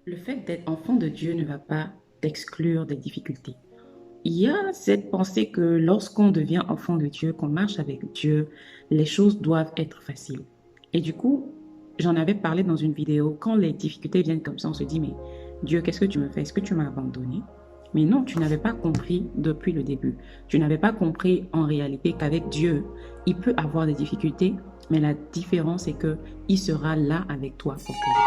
Le fait d'être enfant de Dieu ne va pas t'exclure des difficultés. Il y a cette pensée que lorsqu'on devient enfant de Dieu, qu'on marche avec Dieu, les choses doivent être faciles. Et du coup, j'en avais parlé dans une vidéo, quand les difficultés viennent comme ça, on se dit, mais Dieu, qu'est-ce que tu me fais? Est-ce que tu m'as abandonné? Mais non, tu n'avais pas compris depuis le début. Tu n'avais pas compris en réalité qu'avec Dieu, il peut avoir des difficultés, mais la différence est que il sera là avec toi pour t'aider.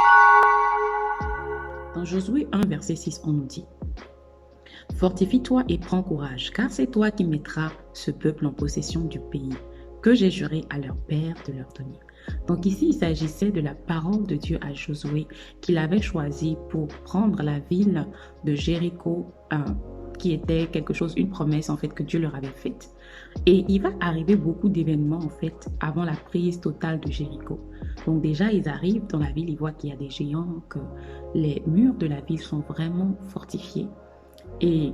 Dans Josué 1, verset 6, on nous dit, fortifie-toi et prends courage, car c'est toi qui mettras ce peuple en possession du pays que j'ai juré à leur père de leur donner. Donc ici, il s'agissait de la parole de Dieu à Josué qu'il avait choisi pour prendre la ville de Jéricho, qui était quelque chose, une promesse en fait que Dieu leur avait faite. Et il va arriver beaucoup d'événements en fait avant la prise totale de Jéricho. Donc déjà, ils arrivent dans la ville, ils voient qu'il y a des géants, que les murs de la ville sont vraiment fortifiés. Et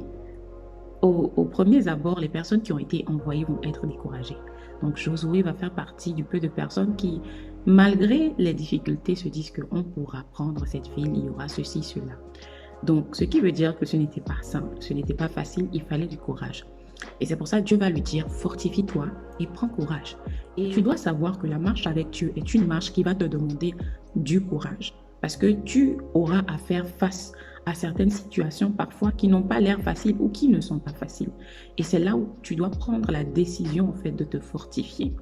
aux premiers abords, les personnes qui ont été envoyées vont être découragées. Donc Josué va faire partie du peu de personnes qui, malgré les difficultés, se disent qu'on pourra prendre cette ville, il y aura ceci, cela. Donc ce qui veut dire que ce n'était pas simple, ce n'était pas facile, il fallait du courage. Et c'est pour ça que Dieu va lui dire, fortifie-toi et prends courage. Et tu dois savoir que la marche avec Dieu est une marche qui va te demander du courage. Parce que tu auras à faire face à certaines situations parfois qui n'ont pas l'air faciles ou qui ne sont pas faciles. Et c'est là où tu dois prendre la décision en fait de te fortifier,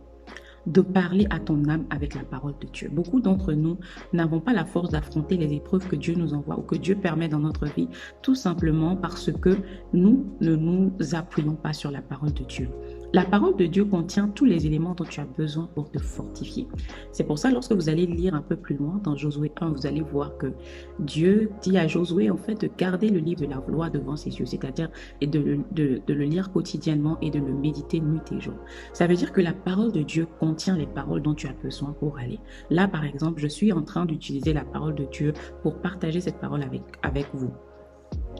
de parler à ton âme avec la parole de Dieu. Beaucoup d'entre nous n'avons pas la force d'affronter les épreuves que Dieu nous envoie ou que Dieu permet dans notre vie, tout simplement parce que nous ne nous appuyons pas sur la parole de Dieu. La parole de Dieu contient tous les éléments dont tu as besoin pour te fortifier. C'est pour ça, lorsque vous allez lire un peu plus loin dans Josué 1, vous allez voir que Dieu dit à Josué, en fait, de garder le livre de la loi devant ses yeux, c'est-à-dire de le lire quotidiennement et de le méditer nuit et jour. Ça veut dire que la parole de Dieu contient les paroles dont tu as besoin pour aller. Là, par exemple, je suis en train d'utiliser la parole de Dieu pour partager cette parole avec vous.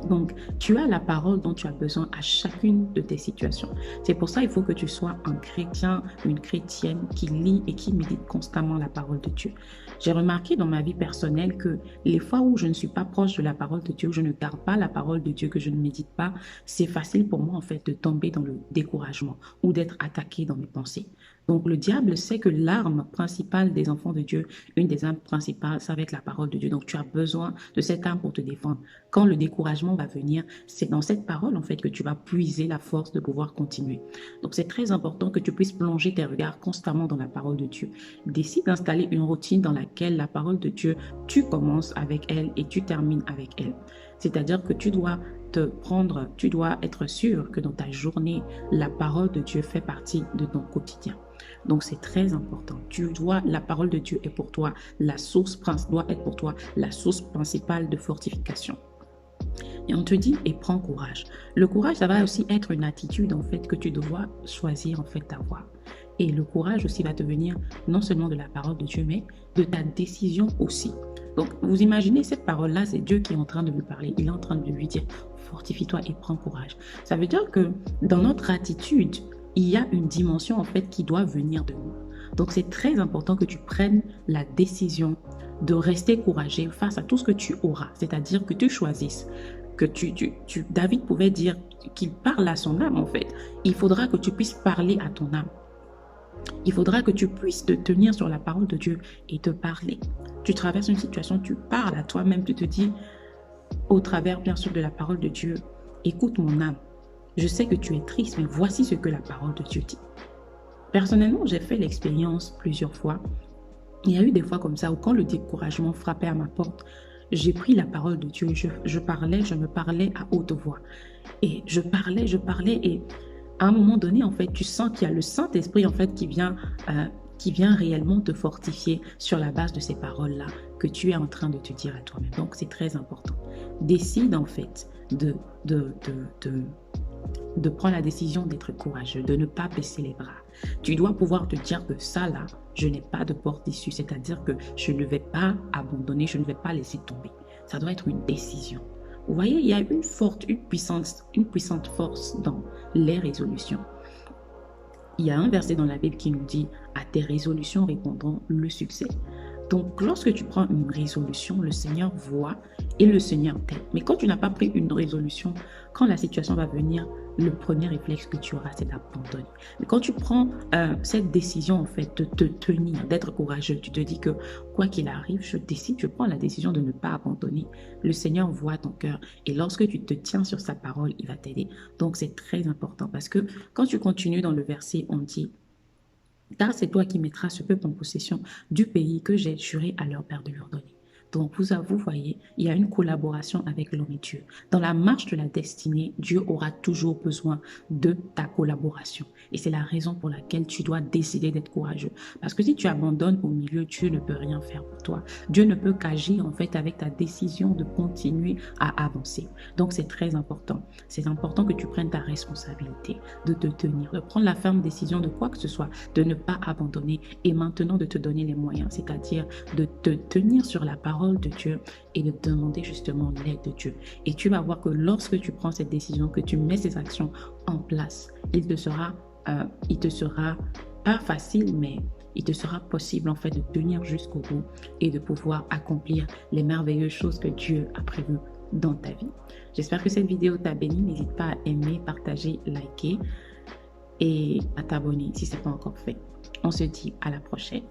Donc, tu as la parole dont tu as besoin à chacune de tes situations. C'est pour ça qu'il faut que tu sois un chrétien, une chrétienne qui lit et qui médite constamment la parole de Dieu. J'ai remarqué dans ma vie personnelle que les fois où je ne suis pas proche de la parole de Dieu, où je ne garde pas la parole de Dieu, que je ne médite pas, c'est facile pour moi en fait de tomber dans le découragement ou d'être attaqué dans mes pensées. Donc, le diable sait que l'arme principale des enfants de Dieu, une des armes principales, ça va être la parole de Dieu. Donc, tu as besoin de cette arme pour te défendre. Quand le découragement va venir, c'est dans cette parole en fait que tu vas puiser la force de pouvoir continuer. Donc c'est très important que tu puisses plonger tes regards constamment dans la parole de Dieu. Décide d'installer une routine dans laquelle la parole de Dieu, tu commences avec elle et tu termines avec elle. C'est-à-dire que tu dois être sûr que dans ta journée, la parole de Dieu fait partie de ton quotidien. Donc c'est très important. La parole de Dieu est pour toi doit être pour toi la source principale de fortification. Et on te dit, et prends courage. Le courage, ça va aussi être une attitude, en fait, que tu dois choisir, en fait, d'avoir. Et le courage aussi va te venir non seulement de la parole de Dieu, mais de ta décision aussi. Donc, vous imaginez cette parole-là, c'est Dieu qui est en train de lui parler. Il est en train de lui dire, fortifie-toi et prends courage. Ça veut dire que dans notre attitude, il y a une dimension, en fait, qui doit venir de nous. Donc, c'est très important que tu prennes la décision de rester courageux face à tout ce que tu auras. C'est-à-dire que tu choisisses que David pouvait dire qu'il parle à son âme en fait. Il faudra que tu puisses parler à ton âme. Il faudra que tu puisses te tenir sur la parole de Dieu et te parler. Tu traverses une situation, tu parles à toi-même, tu te dis au travers bien sûr de la parole de Dieu, écoute mon âme. Je sais que tu es triste, mais voici ce que la parole de Dieu dit. Personnellement, j'ai fait l'expérience plusieurs fois. Il y a eu des fois comme ça où quand le découragement frappait à ma porte, j'ai pris la parole de Dieu, je me parlais à haute voix. Et je parlais, et à un moment donné, en fait, tu sens qu'il y a le Saint-Esprit, en fait, qui vient réellement te fortifier sur la base de ces paroles-là que tu es en train de te dire à toi-même. Donc, c'est très important. Décide, en fait, de prendre la décision d'être courageux, de ne pas baisser les bras. Tu dois pouvoir te dire que ça, là, je n'ai pas de porte d'issue, c'est-à-dire que je ne vais pas abandonner, je ne vais pas laisser tomber. Ça doit être une décision. Vous voyez, il y a une puissante force dans les résolutions. Il y a un verset dans la Bible qui nous dit « À tes résolutions répondront le succès ». Donc, lorsque tu prends une résolution, le Seigneur voit et le Seigneur t'aide. Mais quand tu n'as pas pris une résolution, quand la situation va venir, le premier réflexe que tu auras, c'est d'abandonner. Mais quand tu prends cette décision, en fait, de te tenir, d'être courageux, tu te dis que quoi qu'il arrive, je prends la décision de ne pas abandonner. Le Seigneur voit ton cœur et lorsque tu te tiens sur sa parole, il va t'aider. Donc, c'est très important parce que quand tu continues dans le verset, on dit, car c'est toi qui mettras ce peuple en possession du pays que j'ai juré à leur père de leur donner. Donc, vous voyez, il y a une collaboration avec l'homme et Dieu. Dans la marche de la destinée, Dieu aura toujours besoin de ta collaboration. Et c'est la raison pour laquelle tu dois décider d'être courageux. Parce que si tu abandonnes au milieu, Dieu ne peut rien faire pour toi. Dieu ne peut qu'agir en fait avec ta décision de continuer à avancer. Donc, c'est très important. C'est important que tu prennes ta responsabilité, de te tenir, de prendre la ferme décision de quoi que ce soit, de ne pas abandonner et maintenant de te donner les moyens, c'est-à-dire de te tenir sur la parole de Dieu et de demander justement l'aide de Dieu. Et tu vas voir que lorsque tu prends cette décision, que tu mets ces actions en place, il te sera pas facile, mais il te sera possible en fait de tenir jusqu'au bout et de pouvoir accomplir les merveilleuses choses que Dieu a prévues dans ta vie. J'espère que cette vidéo t'a béni. N'hésite pas à aimer, partager, liker et à t'abonner si ce n'est pas encore fait. On se dit à la prochaine.